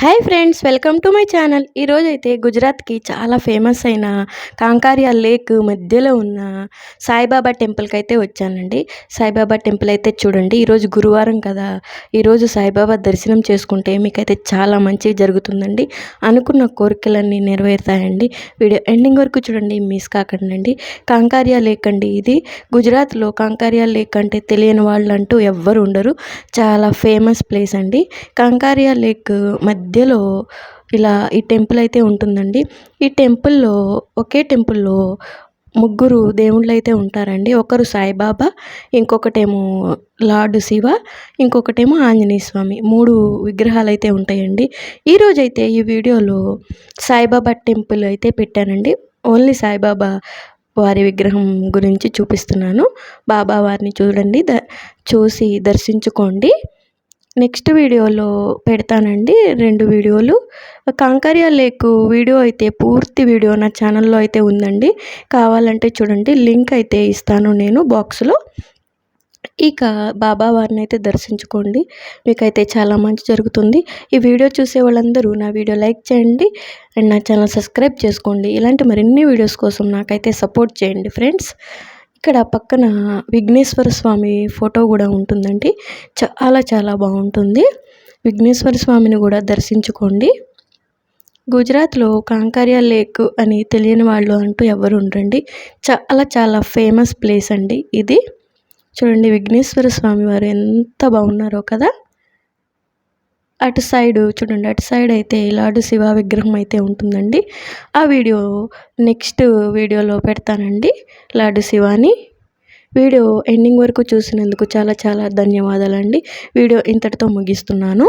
Hi friends, welcome to my channel. ఈరోజైతే గుజరాత్కి చాలా famous అయిన కాంకారియా లేక్ మధ్యలో ఉన్న సాయిబాబా టెంపుల్కి అయితే వచ్చానండి. సాయిబాబా టెంపుల్ అయితే చూడండి, ఈరోజు గురువారం కదా, ఈరోజు సాయిబాబా దర్శనం చేసుకుంటే మీకైతే చాలా మంచిగా జరుగుతుందండి. అనుకున్న కోరికలన్నీ నెరవేరుతాయండి. వీడియో ఎండింగ్ వరకు చూడండి, మిస్ కాకండి. కాంకారియా లేక్ అండి ఇది. గుజరాత్లో కాంకారియా లేక్ అంటే తెలియని వాళ్ళు అంటూ ఎవ్వరు ఉండరు. చాలా ఫేమస్ ప్లేస్ అండి. కాంకారియా లేక్ మధ్యలో ఇలా ఈ టెంపుల్ అయితే ఉంటుందండి. ఈ టెంపుల్లో ఒకే టెంపుల్లో ముగ్గురు దేవుళ్ళు అయితే ఉంటారండి. ఒకరు సాయిబాబా, ఇంకొకటేమో లార్డ్ శివ, ఇంకొకటేమో ఆంజనేయ స్వామి. 3 విగ్రహాలు అయితే ఉంటాయండి. ఈరోజైతే ఈ వీడియోలో సాయిబాబా టెంపుల్ అయితే పెట్టానండి. ఓన్లీ సాయిబాబా వారి విగ్రహం గురించి చూపిస్తున్నాను. బాబా వారిని చూడండి, చూసి దర్శించుకోండి. నెక్స్ట్ వీడియోలో పెడతానండి 2 వీడియోలు. కాంకారియా లేక్ వీడియో అయితే పూర్తి వీడియో నా ఛానల్లో అయితే ఉందండి. కావాలంటే చూడండి, లింక్ అయితే ఇస్తాను నేను బాక్స్లో. ఇక బాబా వారిని అయితే దర్శించుకోండి, మీకైతే చాలా మంచి జరుగుతుంది. ఈ వీడియో చూసే వాళ్ళందరూ నా వీడియో లైక్ చేయండి అండ్ నా ఛానల్ సబ్స్క్రైబ్ చేసుకోండి. ఇలాంటి మరిన్ని వీడియోస్ కోసం నాకైతే సపోర్ట్ చేయండి ఫ్రెండ్స్. ఇక్కడ పక్కన విఘ్నేశ్వర స్వామి ఫోటో కూడా ఉంటుందండి. చాలా బాగుంటుంది. విఘ్నేశ్వర స్వామిని కూడా దర్శించుకోండి. గుజరాత్లో కాంకారియా లేక్ అని తెలియని వాళ్ళు అంటూ ఎవరు ఉండరండి. చాలా ఫేమస్ ప్లేస్ అండి ఇది. చూడండి, విఘ్నేశ్వర స్వామి వారు ఎంత బాగున్నారో కదా. అటు సైడ్ చూడండి, అటు సైడ్ అయితే లార్డ్ శివ విగ్రహం అయితే ఉంటుందండి. ఆ వీడియో నెక్స్ట్ వీడియోలో పెడతానండి, లార్డ్ శివాని. వీడియో ఎండింగ్ వరకు చూసినందుకు చాలా ధన్యవాదాలండి. వీడియో ఇంతటితో ముగిస్తున్నాను.